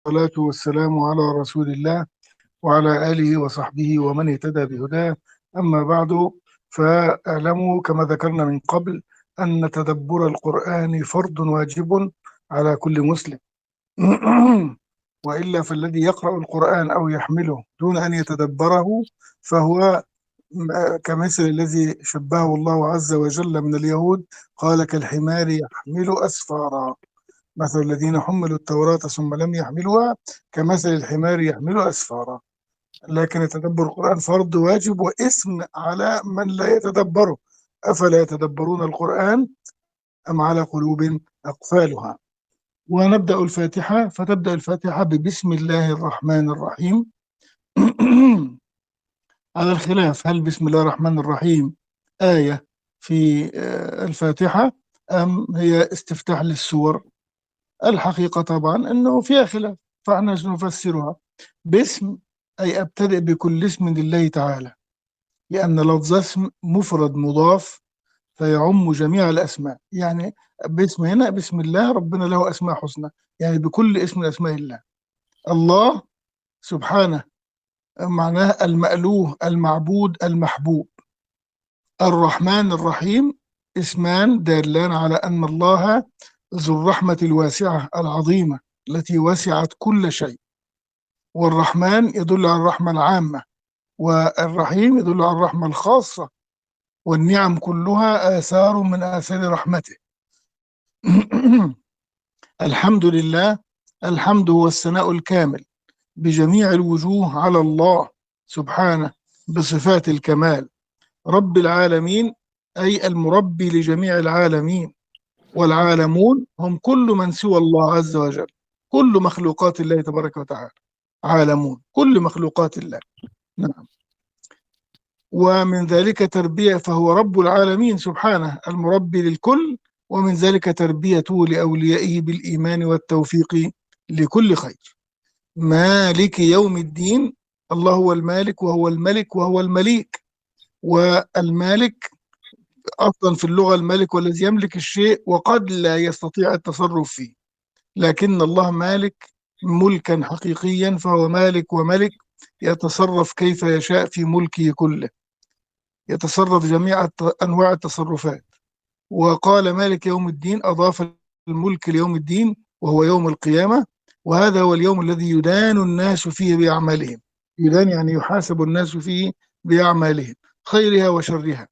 والصلاة والسلام على رسول الله وعلى آله وصحبه ومن اهتدى بهداه. أما بعد، فاعلموا كما ذكرنا من قبل أن تدبر القرآن فرض واجب على كل مسلم. وإلا فالذي يقرأ القرآن أو يحمله دون أن يتدبره فهو كمثل الذي شبهه الله عز وجل من اليهود، قال كالحمار يحمل أسفارا. مثل الذين حملوا التوراة ثم لم يحملوها كمثل الحمار يحمل أسفارا. لكن تدبر القرآن فرض واجب وإثم على من لا يتدبره. أفلا يتدبرون القرآن أم على قلوب أقفالها؟ ونبدأ الفاتحة، فتبدأ الفاتحة ببسم الله الرحمن الرحيم. على الخلاف هل بسم الله الرحمن الرحيم آية في الفاتحة أم هي استفتاح للسور؟ الحقيقة طبعا أنه فيها خلاف، فإحنا نفسرها باسم أي أبتدئ بكل اسم لله تعالى، لأن لفظ اسم مفرد مضاف فيعم جميع الأسماء. يعني باسم هنا بسم الله، ربنا له أسماء حسنى، يعني بكل اسم من أسماء الله. الله سبحانه معناه المألوه المعبود المحبوب. الرحمن الرحيم اسمان دالان على أن الله ذو الرحمة الواسعة العظيمة التي وسعت كل شيء. والرحمن يدل على الرحمة العامة، والرحيم يدل على الرحمة الخاصة، والنعم كلها آثار من آثار رحمته. الحمد لله. الحمد هو الثناء الكامل بجميع الوجوه على الله سبحانه بصفات الكمال. رب العالمين أي المربي لجميع العالمين، والعالمون هم كل من سوى الله عز وجل، كل مخلوقات الله تبارك وتعالى عالمون، كل مخلوقات الله. نعم. ومن ذلك تربية، فهو رب العالمين سبحانه المربي للكل، ومن ذلك تربيته لأوليائه بالإيمان والتوفيق لكل خير. مالك يوم الدين، الله هو المالك وهو الملك وهو المليك. والمالك أصلا في اللغة الملك والذي يملك الشيء وقد لا يستطيع التصرف فيه، لكن الله مالك ملكا حقيقيا، فهو مالك وملك يتصرف كيف يشاء في ملكه كله، يتصرف جميع أنواع التصرفات. وقال مالك يوم الدين، أضاف الملك ليوم الدين وهو يوم القيامة، وهذا هو اليوم الذي يدان الناس فيه بأعمالهم. يدان يعني يحاسب الناس فيه بأعمالهم خيرها وشرها،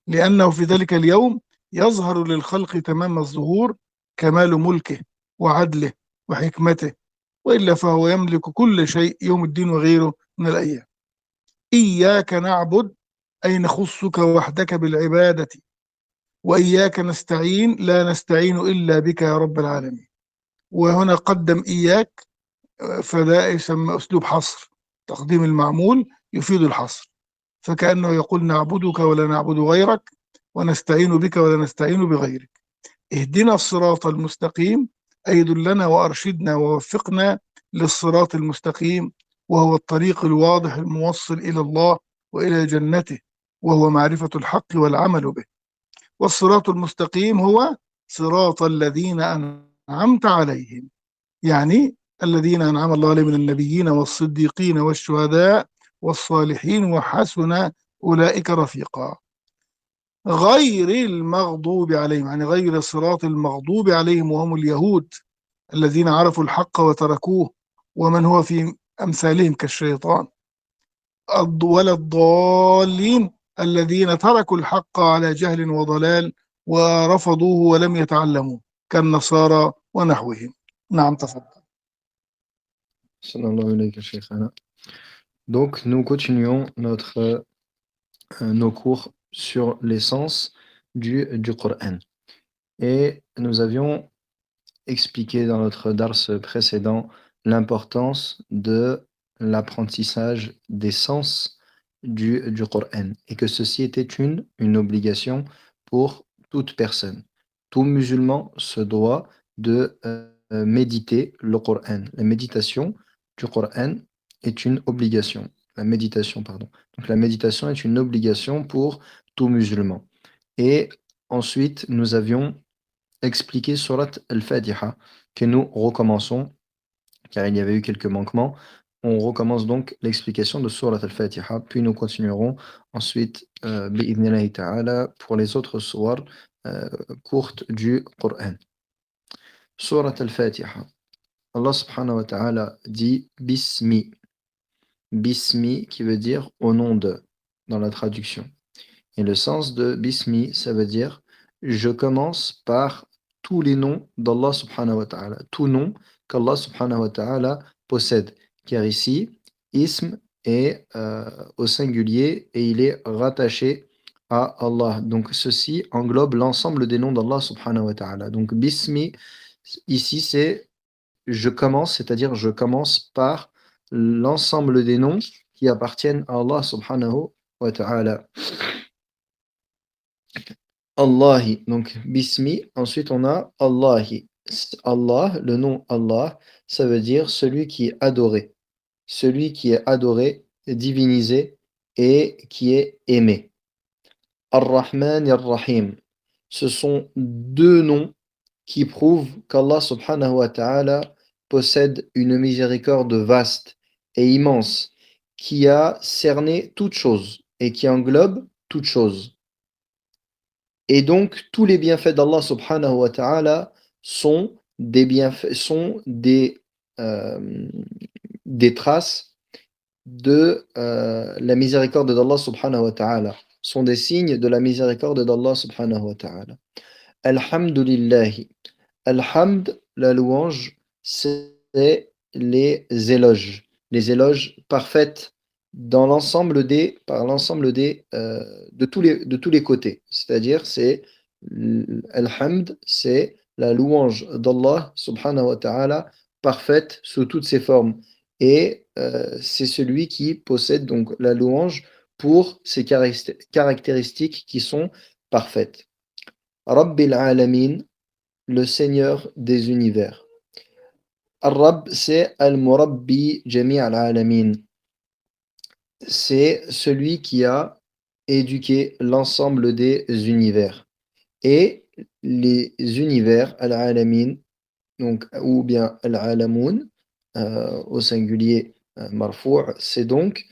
لأنه في ذلك اليوم يظهر للخلق تمام الظهور كمال ملكه وعدله وحكمته، وإلا فهو يملك كل شيء يوم الدين وغيره من الأيام. إياك نعبد أي نخصك وحدك بالعبادة، وإياك نستعين لا نستعين إلا بك يا رب العالمين. وهنا قدم إياك، فده يسمى أسلوب حصر، تقديم المعمول يفيد الحصر، فكأنه يقول نعبدك ولا نعبد غيرك، ونستعين بك ولا نستعين بغيرك. اهدنا الصراط المستقيم أي دلنا وأرشدنا ووفقنا للصراط المستقيم، وهو الطريق الواضح الموصل إلى الله وإلى جنته، وهو معرفة الحق والعمل به. والصراط المستقيم هو صراط الذين أنعمت عليهم، يعني الذين أنعم الله عليهم من النبيين والصديقين والشهداء والصالحين وحسن أولئك رفيقا. غير المغضوب عليهم يعني غير صراط المغضوب عليهم، وهم اليهود الذين عرفوا الحق وتركوه، ومن هو في أمثالهم كالشيطان. ولا الضالين الذين تركوا الحق على جهل وضلال ورفضوه ولم يتعلموه كالنصارى ونحوهم. نعم تفضل. Sallallahu alayhi wa sallam. Donc, nous continuons nos cours sur l'essence du Coran. Et nous avions expliqué dans notre dars précédent l'importance de l'apprentissage des sens du Coran et que ceci était une obligation pour toute personne. Tout musulman se doit de méditer le Coran. La méditation du Coran est une obligation. La méditation, pardon. Donc la méditation est une obligation pour tout musulman. Et ensuite, nous avions expliqué Surat al-Fatiha que nous recommençons car il y avait eu quelques manquements. On recommence donc l'explication de Surat al-Fatiha, puis nous continuerons ensuite, bi'idhnillahi ta'ala, pour les autres sourates courtes du Coran. Surat al-Fatiha. Allah subhanahu wa ta'ala dit Bismi. Bismi qui veut dire au nom de, dans la traduction. Et le sens de Bismi, ça veut dire je commence par tous les noms d'Allah subhanahu wa ta'ala, tout nom qu'Allah subhanahu wa ta'ala possède. Car ici, Ism est au singulier et il est rattaché à Allah. Donc ceci englobe l'ensemble des noms d'Allah subhanahu wa ta'ala. Donc Bismi, ici c'est je commence, c'est-à-dire je commence par l'ensemble des noms qui appartiennent à Allah subhanahu wa ta'ala. Allahi, donc Bismi, ensuite on a Allahi. Allah, le nom Allah, ça veut dire celui qui est adoré. Celui qui est adoré, divinisé et qui est aimé. Ar-Rahman et Ar-Rahim. Ce sont deux noms qui prouvent qu'Allah subhanahu wa ta'ala possède une miséricorde vaste et immense qui a cerné toutes choses et qui englobe toutes choses. Et donc, tous les bienfaits d'Allah subhanahu wa ta'ala sont des bienfaits, sont des traces de la miséricorde d'Allah subhanahu wa ta'ala, sont des signes de la miséricorde d'Allah subhanahu wa ta'ala. Alhamdulillahi. Alhamd, la louange, c'est les éloges parfaits dans l'ensemble des, par l'ensemble des, de tous les côtés. C'est-à-dire, c'est Alhamd, c'est la louange d'Allah subhanahu wa ta'ala parfaite sous toutes ses formes. Et c'est celui qui possède donc la louange pour ses caractéristiques qui sont parfaites. Rabbil alamin, le Seigneur des univers. Ar-Rabb, c'est Al-Murabbi Jami' al-Alamin. C'est celui qui a éduqué l'ensemble des univers. Et les univers, Al-Alamin, donc, ou bien Al-Alamoun, au singulier marfou', c'est donc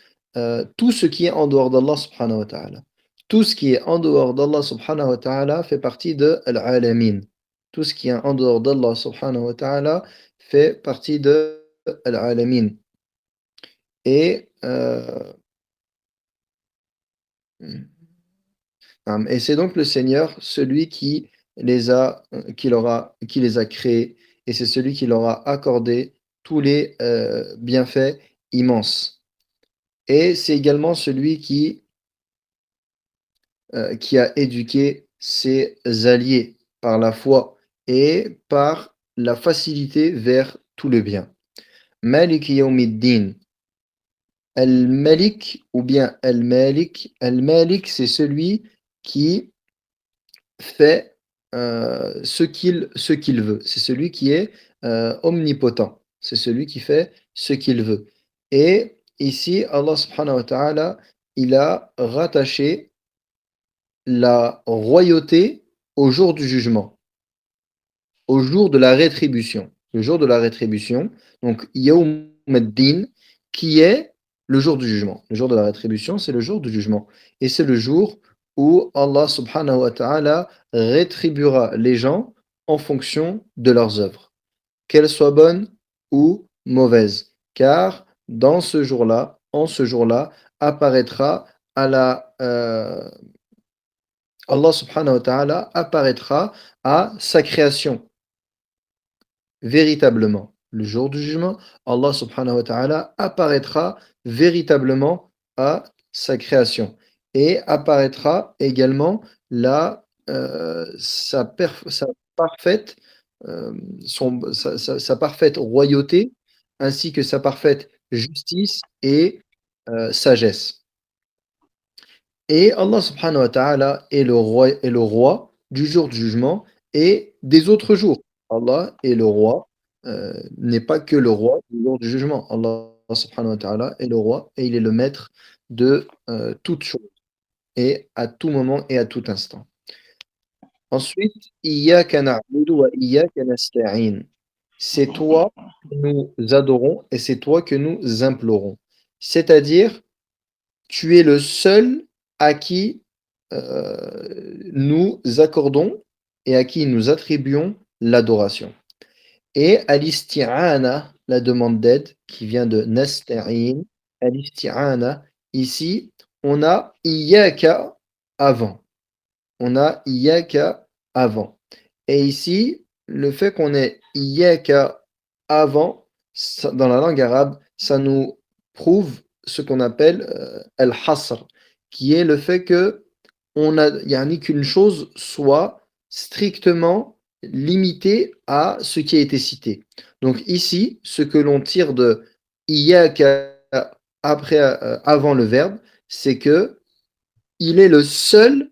tout ce qui est en dehors d'Allah subhanahu wa ta'ala. Tout ce qui est en dehors d'Allah subhanahu wa ta'ala fait partie de Al-Alamin. Tout ce qui est en dehors d'Allah subhanahu wa ta'ala fait partie de Al-Alamin. Et, et c'est donc le Seigneur, celui qui les a, qui les a créés, et c'est celui qui leur a accordé tous les bienfaits immenses. Et c'est également celui qui a éduqué ses alliés par la foi et par la facilité vers tout le bien. Malik Yawmiddin. Al-Malik ou bien Al-Malik. Al-Malik, c'est celui qui fait ce qu'il veut. C'est celui qui est omnipotent. C'est celui qui fait ce qu'il veut. Et ici, Allah subhanahu wa ta'ala, il a rattaché la royauté au jour du jugement, au jour de la rétribution. Le jour de la rétribution, donc Yawm ad-Din, qui est le jour du jugement. Le jour de la rétribution, c'est le jour du jugement. Et c'est le jour où Allah subhanahu wa ta'ala rétribuera les gens en fonction de leurs œuvres, qu'elles soient bonnes ou mauvaises. Car dans ce jour-là, en ce jour-là, apparaîtra à Allah subhanahu wa ta'ala apparaîtra à sa création. Véritablement, le jour du jugement, Allah subhanahu wa ta'ala apparaîtra véritablement à sa création et apparaîtra également sa parfaite, sa parfaite royauté ainsi que sa parfaite justice et sagesse. Et Allah subhanahu wa ta'ala est le roi du jour du jugement et des autres jours. Allah est le roi, n'est pas que le roi du jour du jugement. Allah subhanahu wa ta'ala est le roi et il est le maître de toutes choses et à tout moment et à tout instant. Ensuite, Iyyaka na'budu wa iyyaka nasta'in. c'est toi que nous adorons et c'est toi que nous implorons. C'est-à-dire, tu es le seul à qui nous accordons et à qui nous attribuons l'adoration. Et al-isti'ana, la demande d'aide, qui vient de nasta'in, al-isti'ana, ici, on a iyyaka avant. On a iyyaka avant. Et ici, le fait qu'on ait iyyaka avant, dans la langue arabe, ça nous prouve ce qu'on appelle al-hasr, qui est le fait que yani qu'une chose soit strictement limitée à ce qui a été cité. Donc ici, ce que l'on tire de iyyaka après, avant le verbe, c'est que il est le seul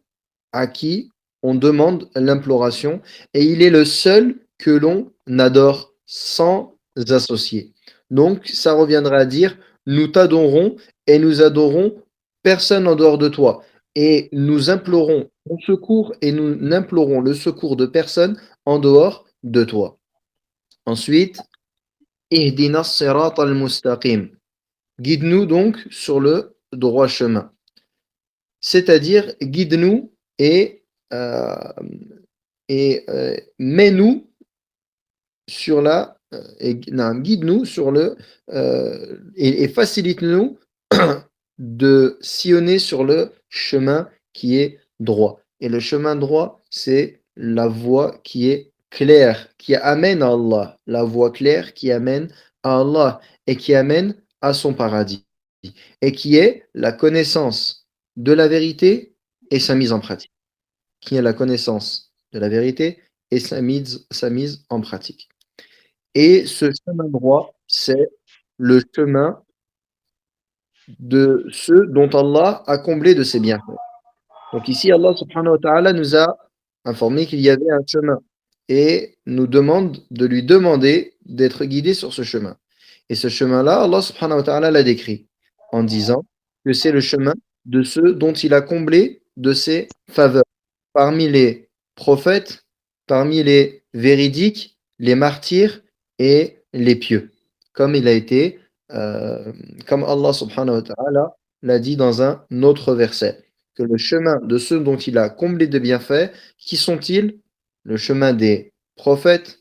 à qui on demande l'imploration et il est le seul que l'on adore sans associer. Donc, ça reviendra à dire nous t'adorons et nous adorons personne en dehors de toi. Et nous implorons ton secours et nous n'implorons le secours de personne en dehors de toi. Ensuite, Ihdina sirat al-mustaqim. Guide-nous donc sur le droit chemin. C'est-à-dire, guide-nous euh, mets-nous sur non, guide-nous sur et facilite-nous de sillonner sur le chemin qui est droit. Et le chemin droit, c'est la voie qui est claire, qui amène à Allah. La voie claire qui amène à Allah et qui amène à son paradis. Et qui est la connaissance de la vérité et sa mise en pratique. Qui est la connaissance de la vérité et sa mise en pratique. Et ce chemin droit, c'est le chemin de ceux dont Allah a comblé de ses bienfaits. Donc ici, Allah subhanahu wa ta'ala nous a informé qu'il y avait un chemin et nous demande de lui demander d'être guidé sur ce chemin. Et ce chemin-là, Allah subhanahu wa ta'ala l'a décrit en disant que c'est le chemin de ceux dont il a comblé de ses faveurs. Parmi les prophètes, parmi les véridiques, les martyrs et les pieux. Comme il a été, comme Allah subhanahu wa ta'ala l'a dit dans un autre verset, que le chemin de ceux dont il a comblé de bienfaits, qui sont-ils? Le chemin des prophètes,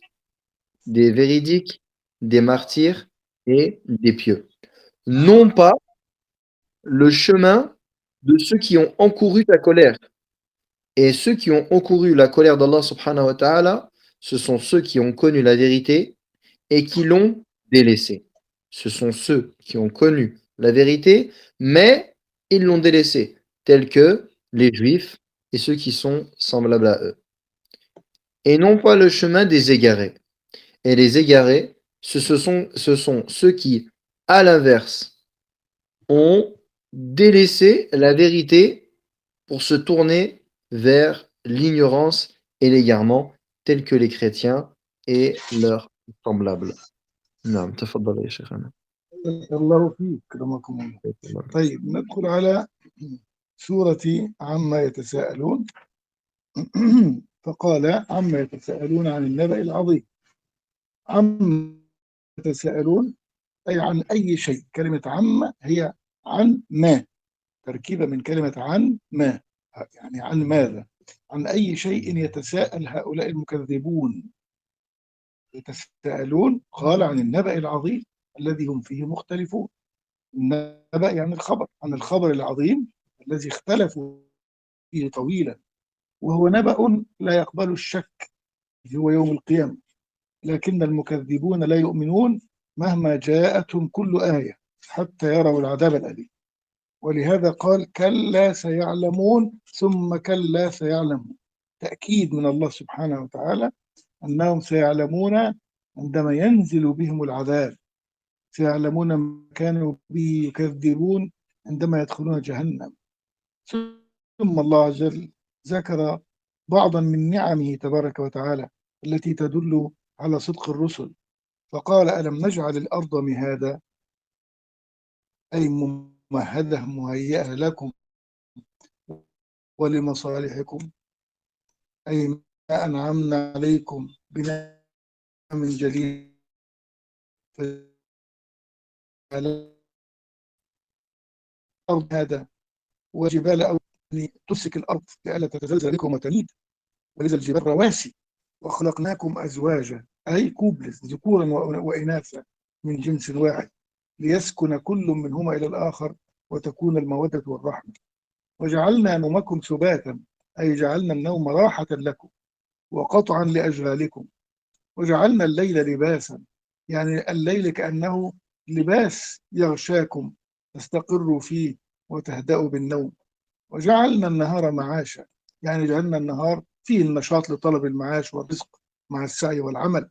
des véridiques, des martyrs et des pieux. Non pas le chemin de ceux qui ont encouru ta colère. Et ceux qui ont encouru la colère d'Allah subhanahu wa ta'ala, ce sont ceux qui ont connu la vérité et qui l'ont délaissée. Ce sont ceux qui ont connu la vérité, mais ils l'ont délaissée, tels que les Juifs et ceux qui sont semblables à eux. Et non pas le chemin des égarés. Et les égarés, ce sont ceux qui, à l'inverse, ont délaissé la vérité pour se tourner vers l'ignorance et l'égarement, tels que les chrétiens et leurs semblables. نعم تفضل يا شيخنا. الله فيك كرمكم الله. طيب ندخل على سورة عما يتساءلون. فقال عما يتساءلون عن النبأ العظيم. عما يتساءلون أي عن أي شيء. كلمة عما هي عن ما، تركيبة من كلمة عن ما، يعني عن ماذا، عن أي شيء يتساءل هؤلاء المكذبون. يتساءلون قال عن النبأ العظيم الذي هم فيه مختلفون. النبأ يعني الخبر، عن الخبر العظيم الذي اختلفوا فيه طويلا، وهو نبأ لا يقبل الشك، هو يوم القيامة. لكن المكذبون لا يؤمنون مهما جاءتهم كل آية حتى يروا العذاب الأليم. ولهذا قال كلا سيعلمون ثم كلا سيعلمون، تأكيد من الله سبحانه وتعالى أنهم سيعلمون عندما ينزل بهم العذاب، سيعلمون ما كانوا به يكذبون عندما يدخلون جهنم. ثم الله عز وجل ذكر بعضا من نعمه تبارك وتعالى التي تدل على صدق الرسل، فقال ألم نجعل الأرض مهادا، أي ممهدة مهيئة لكم ولمصالحكم، أي ما أنعمنا عليكم بنعم جليل فجعل الأرض هذا وجبال أو تمسك الأرض لئلا تتزلزل بكم وتميد، ولذا الجبال رواسي، وخلقناكم أزواجا أي كوبلس ذكورا وإناثا من جنس واحد ليسكن كل منهما إلى الآخر وتكون المودة والرحمة، وجعلنا نومكم سباتا أي جعلنا النوم راحة لكم وقطعا لأجهالكم، وجعلنا الليل لباسا يعني الليل كأنه لباس يغشاكم تستقروا فيه وتهدأوا بالنوم، وجعلنا النهار معاشا يعني جعلنا النهار فيه النشاط لطلب المعاش والرزق مع السعي والعمل،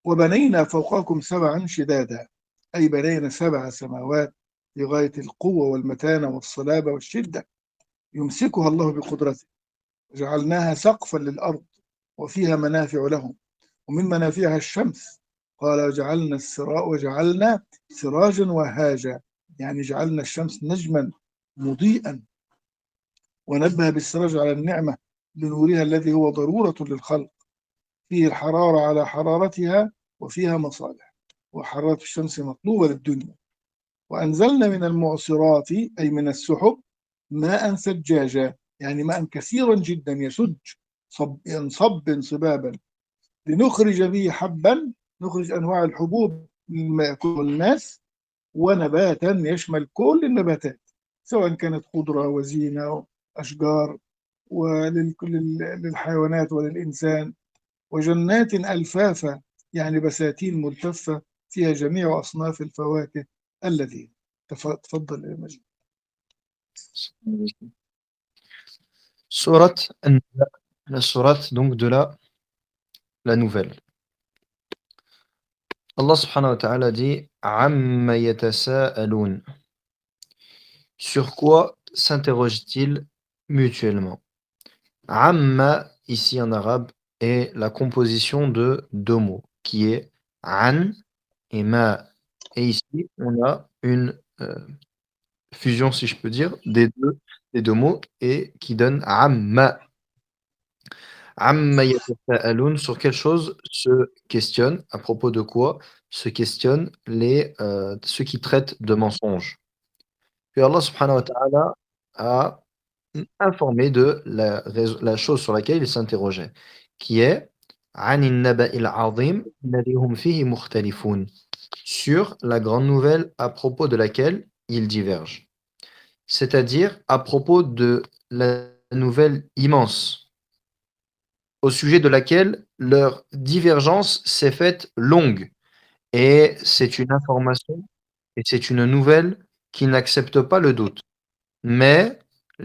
وبنينا فوقكم سبعا شدادا أي بنينا 7 سماوات لغاية القوة والمتانة والصلابة والشدة يمسكها الله بقدرته، وجعلناها سقفا للأرض وفيها منافع لهم، ومن منافعها الشمس، قال وجعلنا سراجا وهاجا يعني جعلنا الشمس نجما مضيئا، ونبه بالسراج على النعمة لنورها الذي هو ضرورة للخلق، فيه الحرارة على حرارتها وفيها مصالح، وحرارة الشمس مطلوبة للدنيا، وأنزلنا من المعصرات أي من السحب ماء ثجاجا يعني ماء كثيرا جدا يسج ينصب انصبابا لنخرج به حبا نخرج أنواع الحبوب مما يأكله الناس ونباتا يشمل كل النباتات سواء كانت خضرة وزينة وأشجار وللحيوانات وللإنسان، وجنات ألفافا يعني بساتين ملتفة فيها جميع أصناف الفواكه الذي تفضل يا مجد. Sourate An-Naba, la sourate donc de la nouvelle. Allah subhanahu wa ta'ala dit Amma yatasa'aloun. Sur quoi s'interrogent-ils mutuellement? Amma, ici en arabe, est la composition de 2 mots, qui est an et ma. Et ici, on a une fusion, si je peux dire, des deux mots et qui donne amma. Amma yatasa'aloun, sur quelle chose se questionnent, à propos de quoi se questionnent ceux qui traitent de mensonges. Puis Allah subhanahu wa ta'ala a informé de la chose sur laquelle il s'interrogeait, qui est عن النبأ العظيم الذي هم فيه مختلفون, sur la grande nouvelle à propos de laquelle ils divergent. C'est-à-dire à propos de la nouvelle immense, au sujet de laquelle leur divergence s'est faite longue. Et c'est une information et c'est une nouvelle qui n'accepte pas le doute. Mais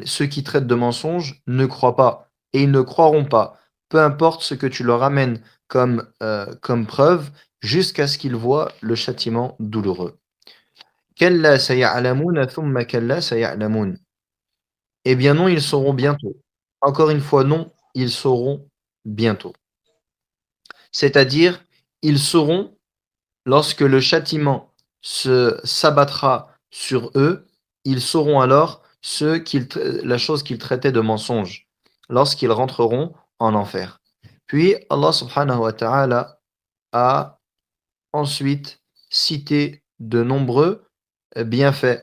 ceux qui traitent de mensonges ne croient pas et ils ne croiront pas, peu importe ce que tu leur amènes comme preuve, jusqu'à ce qu'ils voient le châtiment douloureux. كَلَّا سَيَعْلَمُونَ ثُمَّ كَلَّا سَيَعْلَمُونَ. Eh bien non, ils sauront bientôt. Encore une fois, non, ils sauront bientôt. C'est-à-dire, ils sauront lorsque le châtiment s'abattra sur eux, ils sauront alors la chose qu'ils traitaient de mensonge, lorsqu'ils rentreront en enfer. Puis Allah subhanahu wa ta'ala a ensuite cité bienfaits,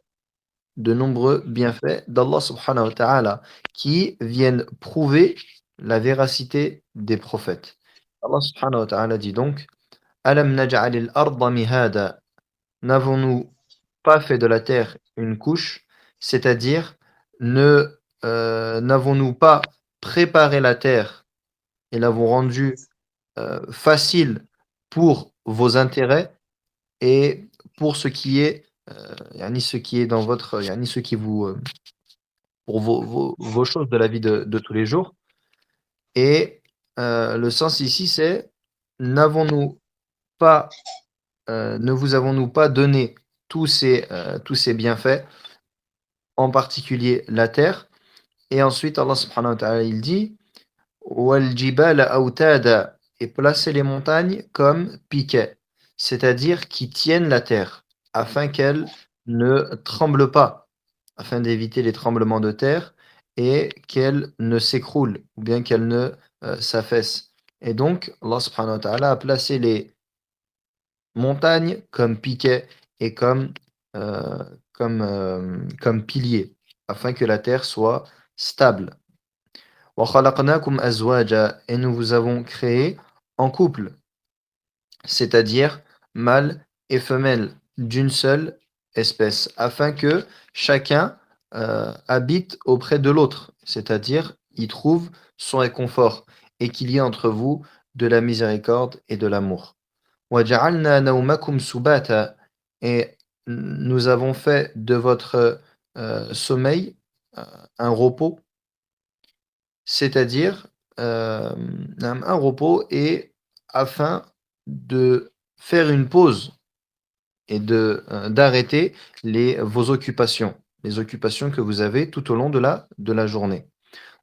de nombreux bienfaits d'Allah subhanahu wa ta'ala qui viennent prouver la véracité des prophètes. Allah subhanahu wa ta'ala dit donc Alam naj'alil arda mihada. N'avons-nous pas fait de la terre une couche, c'est-à-dire n'avons-nous pas préparé la terre et l'avons rendue facile pour vos intérêts et pour ce qui est dans votre, ce qui vous, pour vos choses de la vie de tous les jours. Et le sens ici, c'est n'avons-nous pas ne vous avons-nous pas donné tous ces bienfaits, en particulier la terre? Et ensuite, Allah subhanahu wa ta'ala, il dit وَالْجِبَالَ أَوْتَادًا, et placer les montagnes comme piquets, c'est-à-dire qui tiennent la terre, afin qu'elle ne tremble pas, afin d'éviter les tremblements de terre et qu'elle ne s'écroule, ou bien qu'elle ne s'affaisse. Et donc, Allah subhanahu wa ta'ala a placé les montagne, comme piquet et euh, comme pilier, afin que la terre soit stable. وَخَلَقْنَاكُمْ أَزْوَاجًا Et nous vous avons créé en couple, c'est-à-dire mâle et femelle d'une seule espèce, afin que chacun habite auprès de l'autre, c'est-à-dire y trouve son réconfort, et qu'il y ait entre vous de la miséricorde et de l'amour. وَجَعَلْنَا نَوْمَكُمْ سُبَاتًا Et nous avons fait de votre sommeil euh, un repos, c'est-à-dire un repos, et afin de faire une pause et d'arrêter vos occupations, les occupations que vous avez tout au long de la journée.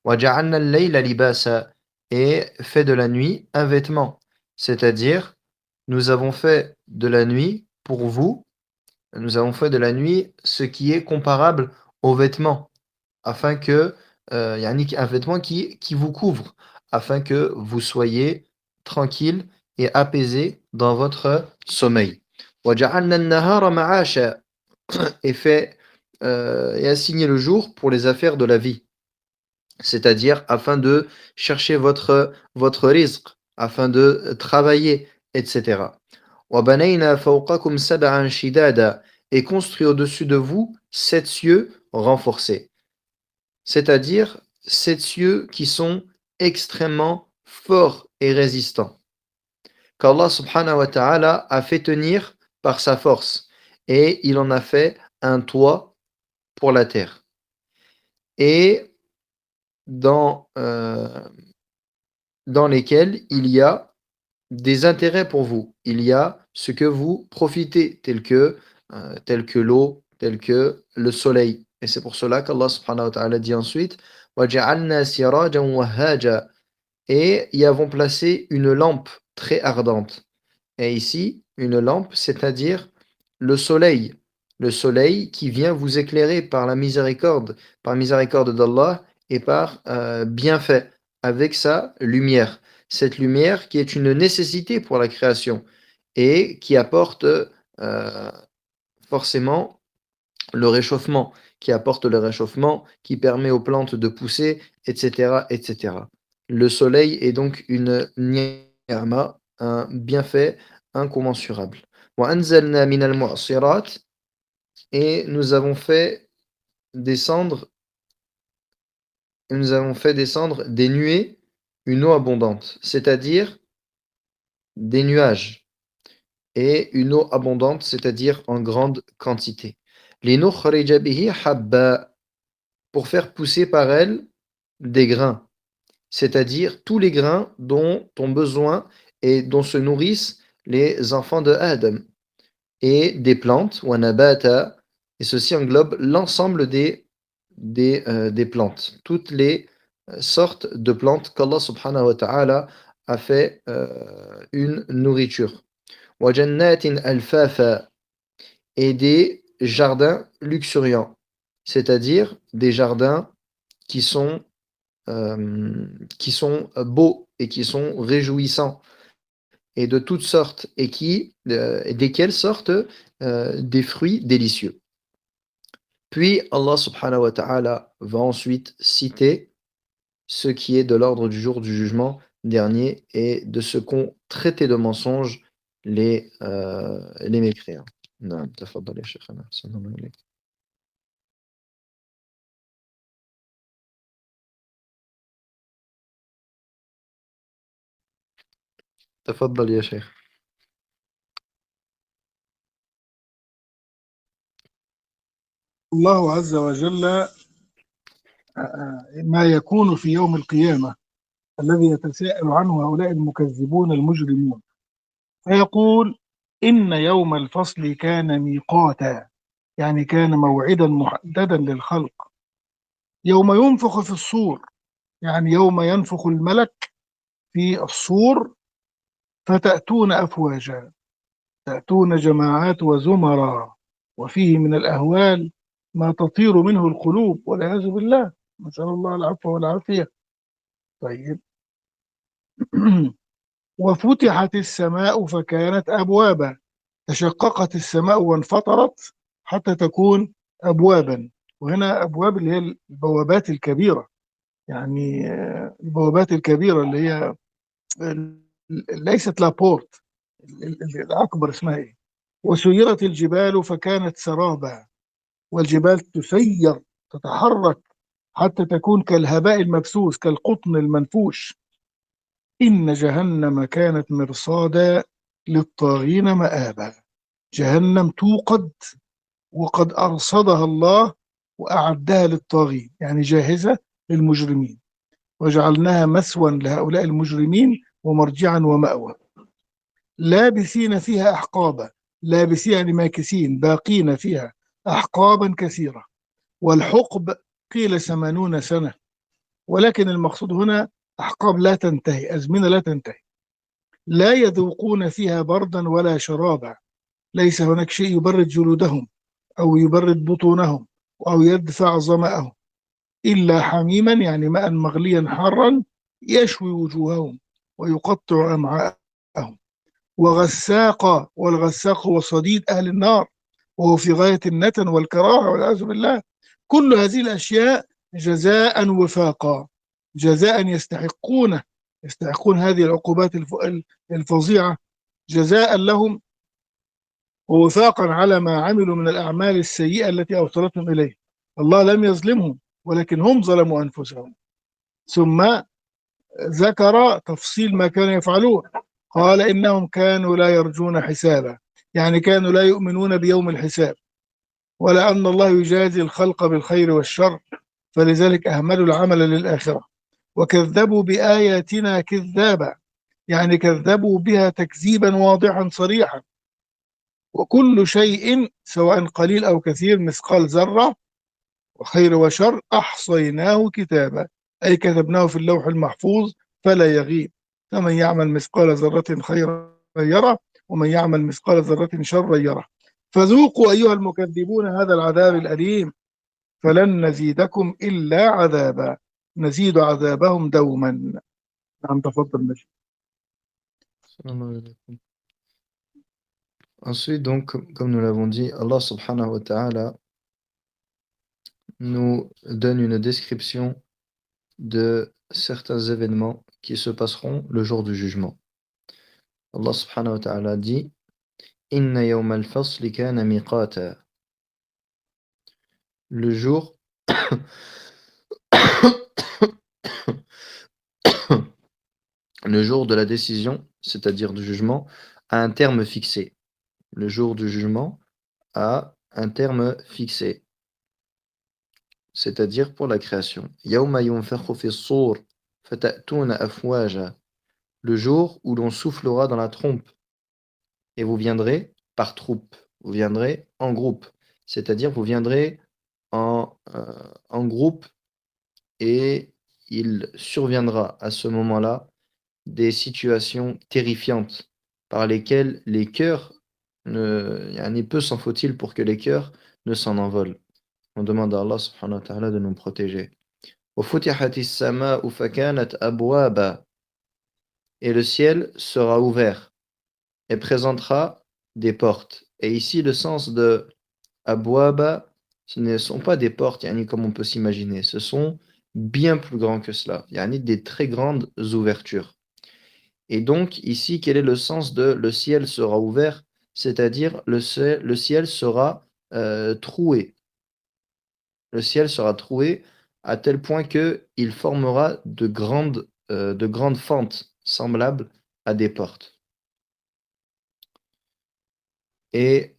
وَجَعَلْنَا اللَّيْلَ لِبَاسًا Et fait de la nuit un vêtement, c'est-à-dire nous avons fait de la nuit pour vous, nous avons fait de la nuit ce qui est comparable aux vêtements, afin que, yani un vêtement qui vous couvre, afin que vous soyez tranquille et apaisé dans votre sommeil. وَجَعَلْنَا النَّهَارَ مَعَاشًا Et fait et assigné le jour pour les affaires de la vie, c'est-à-dire afin de chercher votre rizq, afin de travailler, etc. وَبَنَيْنَا فَوْقَكُمْ سَبْعًا شِدَادًا Et construit au-dessus de vous 7 cieux renforcés, c'est-à-dire 7 cieux qui sont extrêmement forts et résistants, qu'Allah subhanahu wa ta'ala a fait tenir par sa force, et il en a fait un toit pour la terre. Et dans, dans lesquels il y a des intérêts pour vous. Il y a ce que vous profitez, tel que l'eau, tel que le soleil. Et c'est pour cela qu'Allah subhanahu wa ta'ala dit ensuite وَجَعَلْنَا سِرَاجًا وَهَّاجًا Et y avons placé une lampe très ardente. Et ici, une lampe, c'est-à-dire le soleil. Le soleil qui vient vous éclairer par miséricorde d'Allah et par bienfait, avec sa lumière. Cette lumière qui est une nécessité pour la création et qui apporte forcément le réchauffement, qui permet aux plantes de pousser, etc., etc. Le soleil est donc une ni'ma, un bienfait incommensurable. وَأَنزَلْنَا مِنَ الْمُعْصِرَاتِ Et descendre, nous avons fait descendre des nuées, une eau abondante, c'est-à-dire des nuages, et une eau abondante, c'est-à-dire en grande quantité. لِنُخْرِجَ بِهِ حَبًّا Pour faire pousser par elle des grains, c'est-à-dire tous les grains dont ont besoin et dont se nourrissent les enfants de Adam, et des plantes, ou nabata, et ceci englobe l'ensemble des plantes, toutes les sortes de plantes qu'Allah subhanahu wa ta'ala a fait une nourriture. وَجَنَّاتٍ أَلْفَافًا Et des jardins luxuriants, c'est-à-dire des jardins qui sont beaux et qui sont réjouissants, et de toutes sortes, et desquels sortent des fruits délicieux. Puis Allah subhanahu wa ta'ala va ensuite citer ce qui est de l'ordre du jour du jugement dernier et de ce qu'ont traité de mensonges les mécréants. نعم تفضل يا شيخنا أحسن الله إليك. تفضل يا شيخ. الله عز وجل ما يكون في يوم القيامة الذي يتساءل عنه هؤلاء المكذبون المجرمون، فيقول إن يوم الفصل كان ميقاتا، يعني كان موعدا محددا للخلق. يوم ينفخ في الصور، يعني يوم ينفخ الملك في الصور، فتأتون أفواجا، تأتون جماعات وزمرا، وفيه من الأهوال ما تطير منه القلوب والعياذ بالله، نسأل الله العفو والعافية. طيب. وفتحت السماء فكانت أبوابا، تشققت السماء وانفطرت حتى تكون أبوابا. وهنا أبواب اللي هي البوابات الكبيرة، يعني البوابات الكبيرة اللي هي ليست لابورت، الأكبر اسمها إيه. وسيرت الجبال فكانت سرابا، والجبال تسير تتحرك حتى تكون كالهباء المبثوث كالقطن المنفوش. إن جهنم كانت مرصادا للطاغين مآبا. جهنم توقد وقد أرصدها الله وأعدها للطاغين، يعني جاهزة للمجرمين، وجعلناها مسوى لهؤلاء المجرمين ومرجعا ومأوى. لابثين فيها أحقابا، لابثين يعني ماكثين باقين فيها أحقابا كثيرة. والحقب قيل 80 سنة، ولكن المقصود هنا أحقاب لا تنتهي، أزمنة لا تنتهي. لا يذوقون فيها بردا ولا شرابا، ليس هناك شيء يبرد جلودهم أو يبرد بطونهم أو يدفع ظمأهم، إلا حميما يعني ماء مغليا حارا يشوي وجوههم ويقطع أمعاءهم. وغساقا، والغساق هو صديد أهل النار، وهو في غاية النتن والكراهة والعياذ بالله. كل هذه الأشياء جزاء وفاقا، جزاء يستحقون هذه العقوبات الفظيعة جزاء لهم ووفاقا على ما عملوا من الأعمال السيئة التي أوصلتهم إليه. الله لم يظلمهم ولكن هم ظلموا أنفسهم. ثم ذكر تفصيل ما كانوا يفعلون، قال إنهم كانوا لا يرجون حسابا، يعني كانوا لا يؤمنون بيوم الحساب ولا أن الله يجازي الخلق بالخير والشر، فلذلك أهملوا العمل للآخرة وكذبوا بآياتنا كذابا، يعني كذبوا بها تكذيبا واضحا صريحا. وكل شيء سواء قليل أو كثير مثقال ذرة وخير وشر أحصيناه كتابا، أي كتبناه في اللوح المحفوظ فلا يغيب. فمن يعمل مثقال ذرة خيرا يره ومن يعمل مثقال ذرة شرا يره. فذوقوا أيها المكذبون هذا العذاب الأليم فلن نزيدكم إلا عذابا، نزيد عذابهم دوما. نعم تفضل ماشي. Ensuite, donc, comme nous l'avons dit, Allah subhanahu wa ta'ala nous donne une description de certains événements qui se passeront le jour du jugement. Allah subhanahu wa ta'ala dit Inna yawm al-fasli kana miqata. Le jour le jour de la décision, c'est-à-dire du jugement, a un terme fixé. Le jour du jugement a un terme fixé, c'est-à-dire pour la création. Yawma yunfakhu fi s-sur fatatuna afwaja. Le jour où l'on soufflera dans la trompe et vous viendrez par troupe, vous viendrez en groupe, c'est-à-dire vous viendrez en groupe et il surviendra à ce moment-là des situations terrifiantes par lesquelles les cœurs yani peu s'en faut-il pour que les cœurs ne s'en envolent. On demande à Allah subhanahu wa ta'ala de nous protéger. وَفُتِحَتِ السَّمَاءُ فَكَانَتْ أَبْوَابًا. Et le ciel sera ouvert et présentera des portes. Et ici, le sens de Abwaba, ce ne sont pas des portes, yani, comme on peut s'imaginer. Ce sont bien plus grands que cela. Yani, des très grandes ouvertures. Et donc, ici, quel est le sens de le ciel sera ouvert? C'est-à-dire, le ciel sera troué. Le ciel sera troué à tel point qu'il formera de grandes fentes semblables à des portes. Et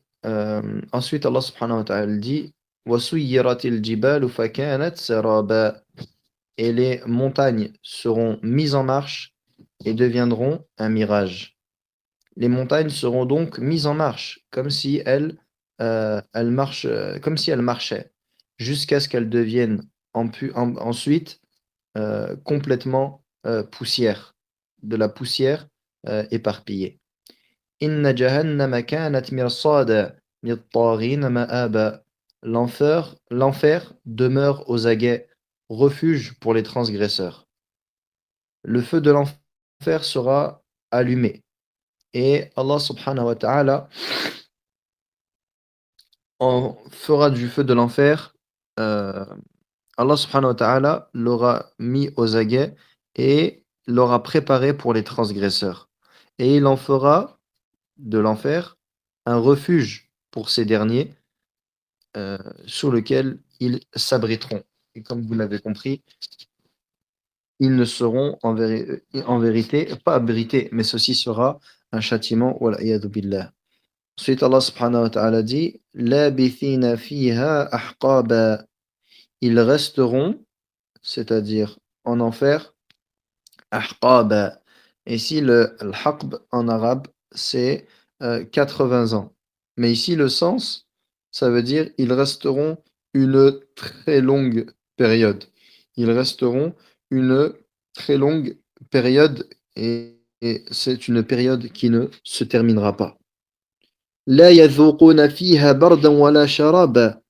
ensuite, Allah subhanahu wa ta'ala dit وَسُيِّرَتِ الْجِبَالُ فَكَانَتْ سَرَابًا. Et les montagnes seront mises en marche et deviendront un mirage. Les montagnes seront donc mises en marche, comme si comme si elles marchaient, jusqu'à ce qu'elles deviennent ensuite complètement poussière, de la poussière éparpillée. Inna jahannama kanat mirsada lit-taghina ma'aba. L'enfer demeure aux aguets, refuge pour les transgresseurs. Le feu de l'enfer sera allumé Et Allah subhanahu wa ta'ala en fera du feu de l'enfer, Allah subhanahu wa ta'ala l'aura mis aux aguets et l'aura préparé pour les transgresseurs. Et il en fera de l'enfer un refuge pour ces derniers, sous lequel ils s'abriteront. Et comme vous l'avez compris, ils ne seront en vérité pas abrités, mais ceci sera un châtiment. Wal iyadu billah. Ensuite, Allah subhanahu wa ta'ala dit labithina fiha ahqaba. Ils resteront, c'est-à-dire en enfer, ahqaba. Et ici, le al-haqb en arabe, c'est 80 ans. Mais ici, le sens, ça veut dire ils resteront une très longue période. Ils resteront une très longue période et c'est une période qui ne se terminera pas. La yadhuquna fiha bardan wala sharaba.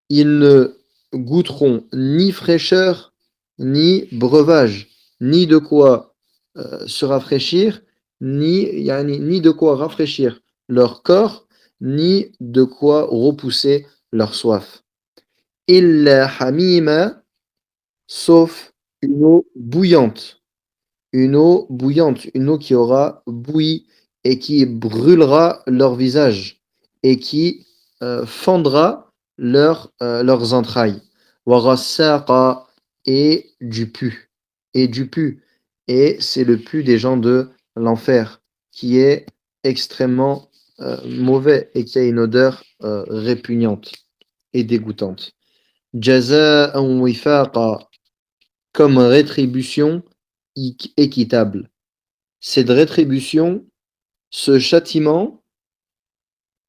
Ils ne goûteront ni fraîcheur, ni breuvage, ni de quoi se rafraîchir, ni de quoi rafraîchir leur corps, ni de quoi repousser leur soif. Illa hamima, sauf une eau bouillante, une eau qui aura bouilli et qui brûlera leur visage et qui fendra leurs entrailles. Warassaqa, et du pu. Et du pu. Et c'est le pu des gens de l'enfer qui est extrêmement mauvais et qui a une odeur répugnante et dégoûtante. Jaza'an wifaqa, comme rétribution équitable. Cette rétribution, ce châtiment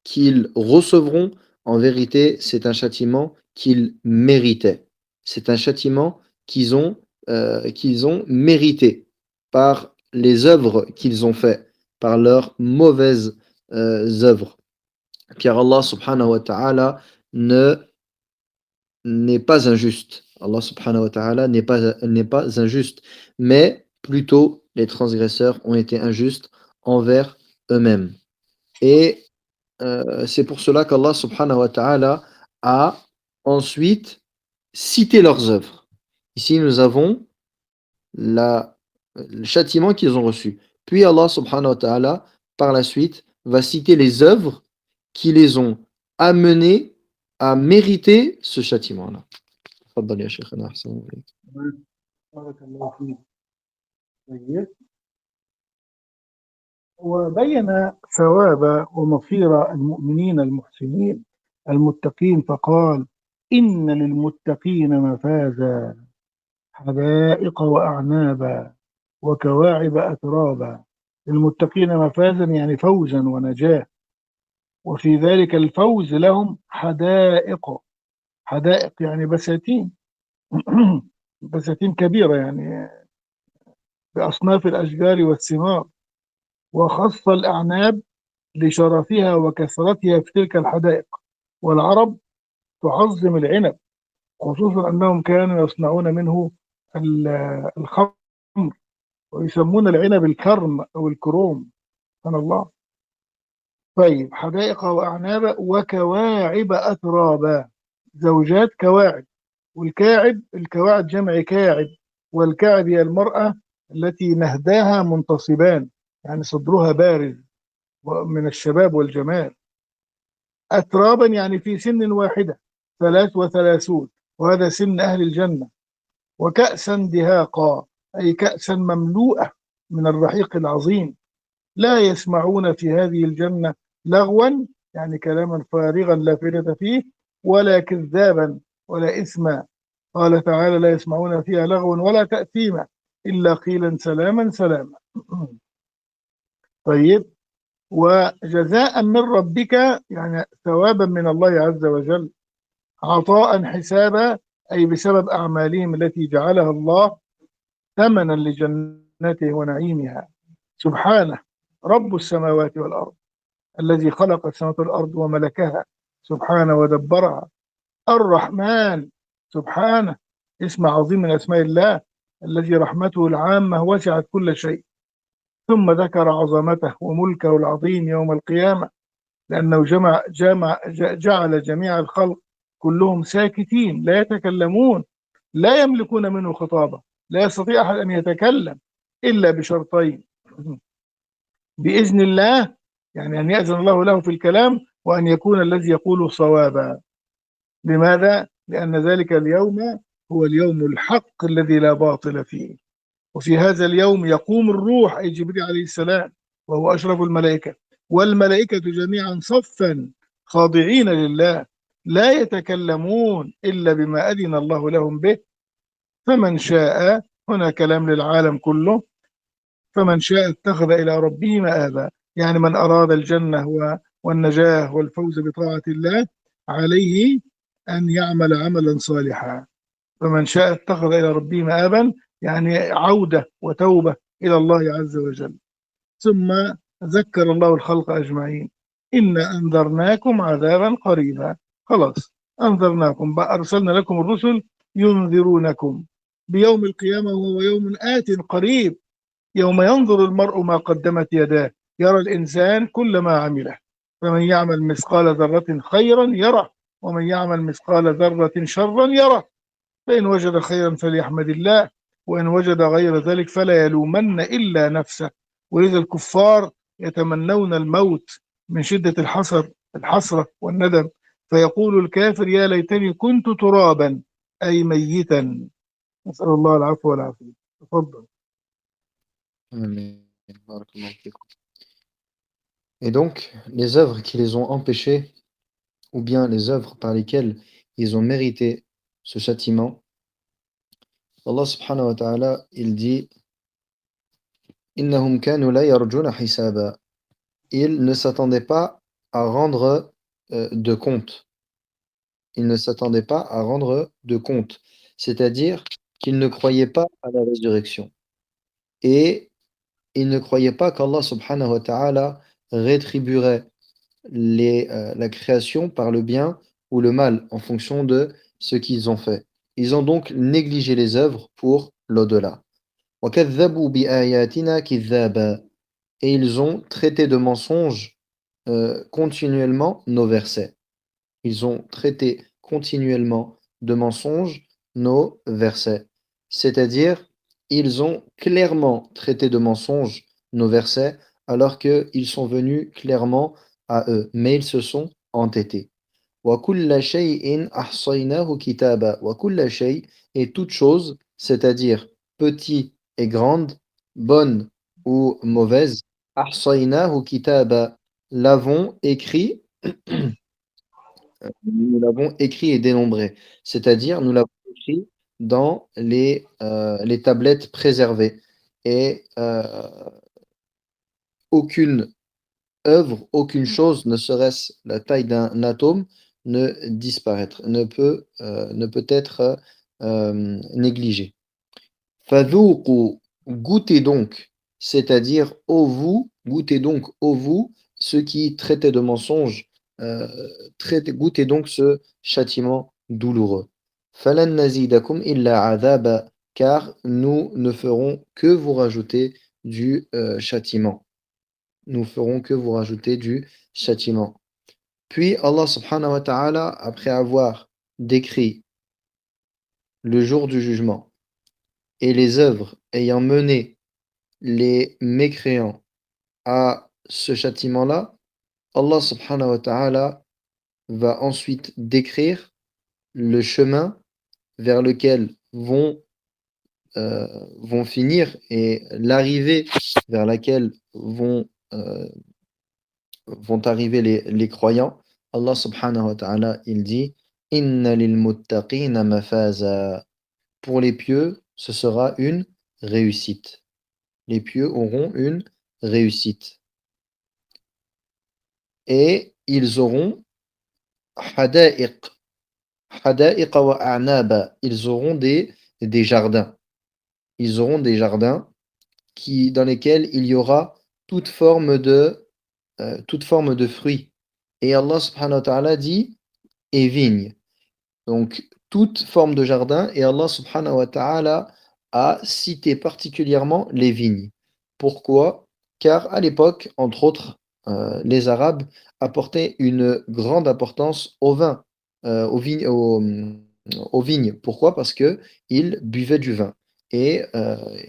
qu'ils recevront, en vérité, c'est un châtiment qu'ils méritaient. C'est un châtiment qu'ils ont mérité par les œuvres qu'ils ont faites, par leurs mauvaises œuvres. Car Allah subhanahu wa ta'ala n'est pas injuste. Allah subhanahu wa ta'ala n'est pas injuste, mais plutôt les transgresseurs ont été injustes envers eux-mêmes. Et c'est pour cela qu'Allah subhanahu wa ta'ala a ensuite cité leurs œuvres. Ici, nous avons le châtiment qu'ils ont reçu. Puis Allah subhanahu wa ta'ala, par la suite, va citer les œuvres qui les ont amenés à mériter ce châtiment-là. تفضل يا شيخنا أحسن عليك. بارك الله فيك. طيب. وبين ثواب ومصير المؤمنين المحسنين المتقين فقال إن للمتقين مفازا حدائق وأعنابا وكواعب أترابا. للمتقين مفازا يعني فوزا ونجاة، وفي ذلك الفوز لهم حدائق. حدائق يعني بساتين بساتين كبيرة يعني بأصناف الأشجار والثمار، وخص الأعناب لشرفها وكثرتها في تلك الحدائق. والعرب تعظم العنب، خصوصا أنهم كانوا يصنعون منه الخمر، ويسمون العنب الكرم أو الكروم. سبحان الله. طيب، حدائق وأعناب وكواعب أترابا، زوجات كواعب. والكاعب، الكواعب جمع كاعب، والكاعب هي المرأة التي نهداها منتصبان، يعني صدرها بارز من الشباب والجمال. أترابا يعني في سن واحدة، 33، وهذا سن أهل الجنة. وكأسا دهاقا، أي كأسا مملوءة من الرحيق العظيم، لا يسمعون في هذه الجنة لغوا، يعني كلاما فارغا لا فائدة فيه، ولا كذابا ولا إثما. قال تعالى لا يسمعون فيها لغوا ولا تأثيما إلا قيلا سلاما سلاما. طيب، وجزاء من ربك يعني ثوابا من الله عز وجل، عطاء حسابا أي بسبب أعمالهم التي جعلها الله ثمنا لجنته ونعيمها. سبحانه رب السماوات والأرض الذي خلق السماوات والأرض وملكها سبحانه ودبرها. الرحمن، سبحانه اسم عظيم من أسماء الله الذي رحمته العامة وسعت كل شيء. ثم ذكر عظمته وملكه العظيم يوم القيامة، لأنه جعل جميع الخلق كلهم ساكتين لا يتكلمون، لا يملكون منه خطابة، لا يستطيع أحد أن يتكلم إلا بشرطين: بإذن الله، يعني أن يأذن الله له في الكلام، وأن يكون الذي يقوله صوابا. لماذا؟ لأن ذلك اليوم هو اليوم الحق الذي لا باطل فيه. وفي هذا اليوم يقوم الروح، أي جبريل عليه السلام، وهو أشرف الملائكة، والملائكة جميعا صفا خاضعين لله، لا يتكلمون إلا بما أذن الله لهم به. فمن شاء، هنا كلام للعالم كله، فمن شاء اتخذ إلى ربه مآبا، يعني من أراد الجنة والنجاة والفوز بطاعة الله عليه أن يعمل عملا صالحا. فمن شاء اتخذ إلى ربه مآبا، يعني عودة وتوبة إلى الله عز وجل. ثم ذكر الله الخلق أجمعين: إنا أنذرناكم عذابا قريبا. خلاص، أنذرناكم، أرسلنا لكم الرسل ينذرونكم بيوم القيامة، وهو يوم آت قريب، يوم ينظر المرء ما قدمت يداه، يرى الإنسان كل ما عمله. فمن يعمل مثقال ذرة خيرا يره، ومن يعمل مثقال ذرة شرا يره. فإن وجد خيرا فليحمد الله، وإن وجد غير ذلك فلا يلومن إلا نفسه. ولذا الكفار يتمنون الموت من شدة الحسرة والندم، فيقول الكافر: يا ليتني كنت ترابا، أي ميتا. نسأل الله العفو والعافية. تفضل. Amen. Barakallahu fikum. Et donc, les œuvres qui les ont empêchés, ou bien les œuvres par lesquelles ils ont mérité ce châtiment, Allah subhanahu wa ta'ala, il dit Innahum kanu la yarjuna hisaba. Ils ne s'attendaient pas à rendre de compte. Ils ne s'attendaient pas à rendre de compte. C'est-à-dire qu'ils ne croyaient pas à la résurrection. Et ils ne croyaient pas qu'Allah subhanahu wa ta'ala rétribuerait la création par le bien ou le mal en fonction de ce qu'ils ont fait. Ils ont donc négligé les œuvres pour l'au-delà. وَكَذَّبُوا بِآيَاتِنَا كِذَّابًا. Et ils ont traité de mensonges continuellement nos versets. Ils ont traité continuellement de mensonges nos versets. C'est-à-dire, ils ont clairement traité de mensonges nos versets alors qu'ils sont venus clairement à eux, mais ils se sont entêtés. وَكُلَّ شَيْءٍ أَحْصَيْنَاهُ كِتَابًا. وَكُلَّ شَيْءٍ, et toute chose, c'est-à-dire petit et grande, bonne ou mauvaise, أَحْصَيْنَاهُ كِتَابًا, l'avons écrit, nous l'avons écrit et dénombré. C'est-à-dire, nous l'avons écrit dans les tablettes préservées. Et aucune œuvre, aucune chose, ne serait-ce la taille d'un atome, ne peut être négligée. Fadhuqu, goûtez donc, c'est-à-dire ô vous, goûtez donc ô vous, ceux qui traitaient de mensonges, goûtez donc ce châtiment douloureux. Falan nazidakum illa adhaba, car nous ne ferons que vous rajouter du châtiment. Nous ferons que vous rajouter du châtiment. Puis Allah subhanahu wa ta'ala, après avoir décrit le jour du jugement et les œuvres ayant mené les mécréants à ce châtiment-là, Allah subhanahu wa ta'ala va ensuite décrire le chemin vers lequel vont finir et l'arrivée vers laquelle vont arriver les croyants. Allah subhanahu wa ta'ala, il dit Inna lil muttaqina mafaza. Pour les pieux, ce sera une réussite. Les pieux auront une réussite. Et ils auront hada'iq. Hada'iqa wa a'naba. Ils auront des jardins. Ils auront des jardins dans lesquels il y aura toute forme de fruits. Et Allah subhanahu wa ta'ala dit et vignes. Donc, toute forme de jardin, et Allah subhanahu wa ta'ala a cité particulièrement les vignes. Pourquoi? car à l'époque, entre autres, les Arabes apportaient une grande importance au vin, aux vignes. Pourquoi? Parce qu'ils buvaient du vin et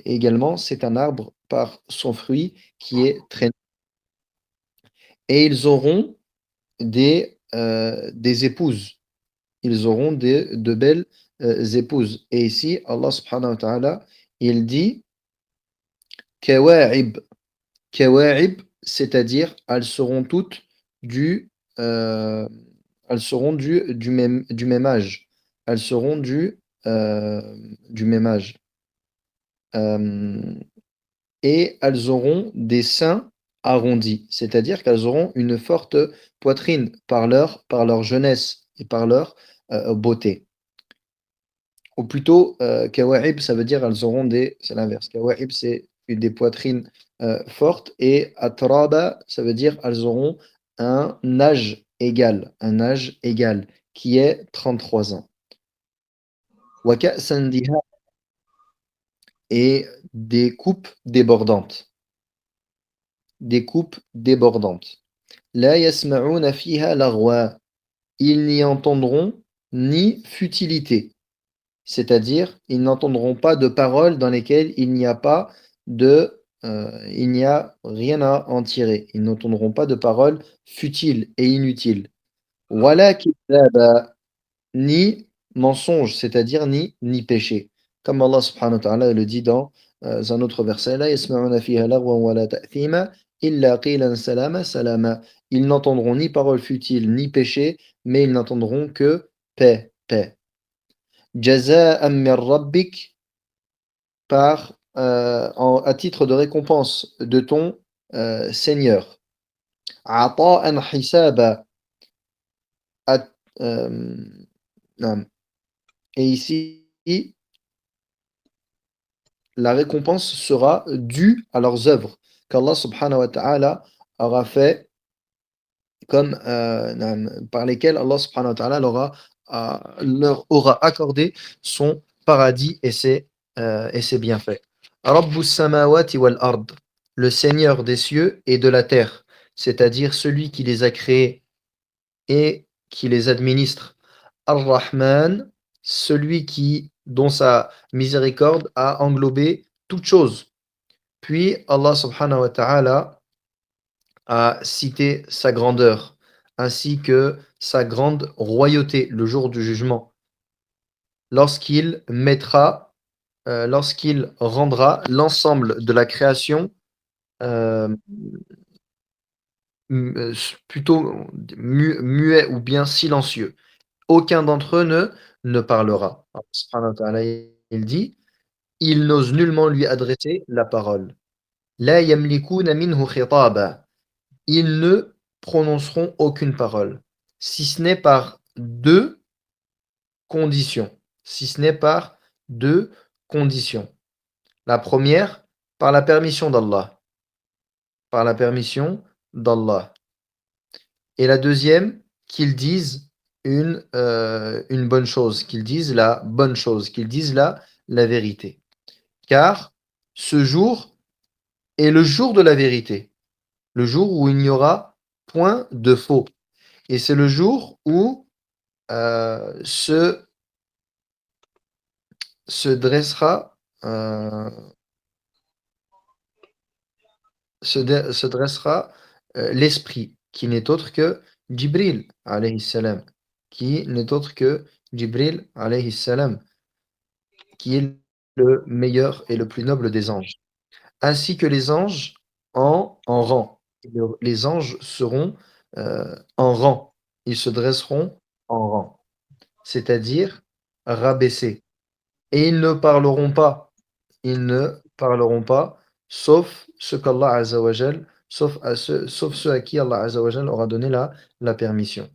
également, c'est un arbre par son fruit qui est très et ils auront des épouses. Ils auront de belles, épouses et ici, Allah subhanahu wa ta'ala, il dit: «Kawa'ib». Kawa'ib, c'est-à-dire elles seront toutes du, heu, elles seront du même âge. Elles seront du même âge. Hem Et elles auront des seins arrondis, c'est-à-dire qu'elles auront une forte poitrine par leur jeunesse et par leur, beauté. Ou plutôt, kawa'ib, ça veut dire elles auront c'est l'inverse. Kawa'ib, c'est des poitrines, fortes et atraba, ça veut dire elles auront un âge égal qui est 33 ans. Wa ka'san diha et des coupes débordantes. Des coupes débordantes. La yasma'una fiha laghwa. Ils n'y entendront ni futilité. C'est-à-dire, ils n'entendront pas de paroles dans lesquelles il n'y a rien à en tirer. Ils n'entendront pas de paroles futiles et inutiles. Wala kidhaba, ni mensonge, c'est-à-dire ni péché. Comme Allah subhanahu wa ta'ala le dit dans un autre verset, La yasma'una fiha laghwan wala ta'thima, illa qilan salama salama. Ils n'entendront ni paroles futiles ni péché, mais ils n'entendront que paix, paix. Jaza'an min rabbik, à titre de récompense de ton Seigneur. Ata'an hisaba, at- euh, non. Et ici, la récompense sera due à leurs œuvres qu'Allah subhanahu wa ta'ala aura fait comme par lesquelles Allah subhanahu wa ta'ala leur aura accordé son paradis et ses bienfaits. Rabbus samawati wal ard, le Seigneur des cieux et de la terre, c'est-à-dire celui qui les a créés et qui les administre. Ar-Rahman, dont sa miséricorde a englobé toute chose. Puis Allah subhanahu wa ta'ala a cité sa grandeur, ainsi que sa grande royauté le jour du jugement, lorsqu'il mettra, lorsqu'il rendra l'ensemble de la création euh, plutôt muet ou bien silencieux. Aucun d'entre eux ne parlera. Allah subhanahu wa ta'ala, il dit, ils n'osent nullement lui adresser la parole. La yamlikuna minhu khitaba. Ils ne prononceront aucune parole, si ce n'est par deux conditions. Si ce n'est par deux conditions. La première, par la permission d'Allah. Par la permission d'Allah. Et la deuxième, qu'ils disent une bonne chose, qu'ils disent la bonne chose, qu'ils disent la vérité. Car ce jour est le jour de la vérité, le jour où il n'y aura point de faux. Et c'est le jour où euh, se, se dressera, euh, se dressera l'esprit, qui n'est autre que Jibril, alayhi salam, qui n'est autre que Jibril, alayhi salam, qui est le meilleur et le plus noble des anges, ainsi que les anges en rang. Les anges seront en rang, ils se dresseront en rang, c'est-à-dire rabaissés. Et ils ne parleront pas, sauf ce qu'Allah Azza wa Jal, sauf ceux à qui Allah Azza wa Jal aura donné la permission.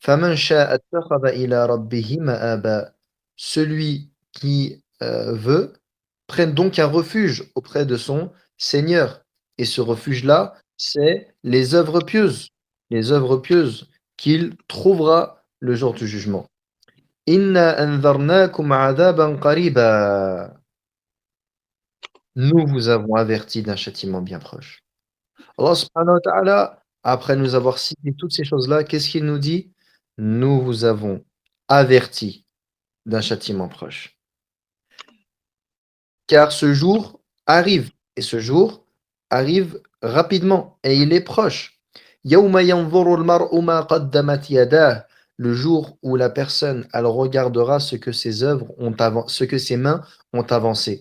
فَمَنْ شَاءَ اتَّخَذَ إِلَى رَبِّهِ مَآبًا. Celui qui veut, prenne donc un refuge auprès de son Seigneur. Et ce refuge-là, c'est les œuvres pieuses qu'il trouvera le jour du jugement. Inna anzarnakum adaban qariba. Nous vous avons averti d'un châtiment bien proche. Allah subhanahu wa ta'ala, après nous avoir cité toutes ces choses-là, qu'est-ce qu'il nous dit? Nous vous avons averti d'un châtiment proche. Car ce jour arrive, et ce jour arrive rapidement, et il est proche. Yawma yanzuru al-mar'u ma qaddamat yadah, le jour où la personne, elle regardera ce que ses œuvres ont ce que ses mains ont avancé,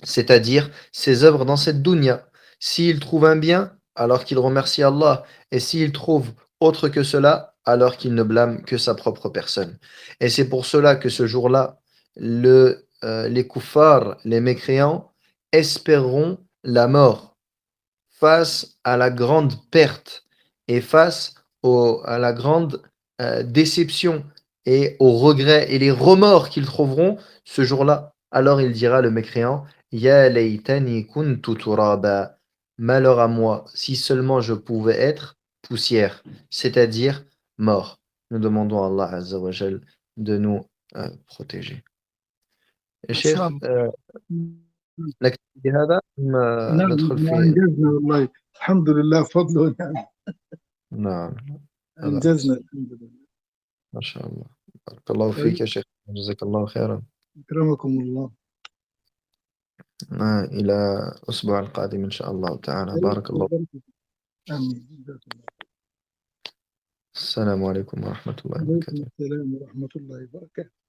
c'est-à-dire ses œuvres dans cette dunya. S'il trouve un bien, alors qu'il remercie Allah, et s'il trouve autre que cela, alors qu'il ne blâme que sa propre personne. Et c'est pour cela que ce jour-là, les kuffars, les mécréants, espéreront la mort face à la grande perte et face à la grande déception et aux regrets et les remords qu'ils trouveront ce jour-là. Alors il dira, le mécréant, Ya laytani kuntu turaba. Malheur à moi, si seulement je pouvais être poussière, c'est-à-dire mort. Nous demandons à Allah Azza wa Jal de nous protéger. إن شاء Cheikh, الله. نكتفي بهذا ثم نعم ندخل ما في أنجزنا والله، الحمد لله فضل ونعم. نعم أنجزنا خلاص الحمد لله. ما شاء الله بارك الله فيك طيب يا شيخ جزاك الله خيرا أكرمكم الله. إلى الأسبوع القادم إن شاء الله تعالى بارك الله. آمين. جزاكم الله. السلام عليكم ورحمة الله عليكم وبركاته. السلام ورحمة الله وبركاته.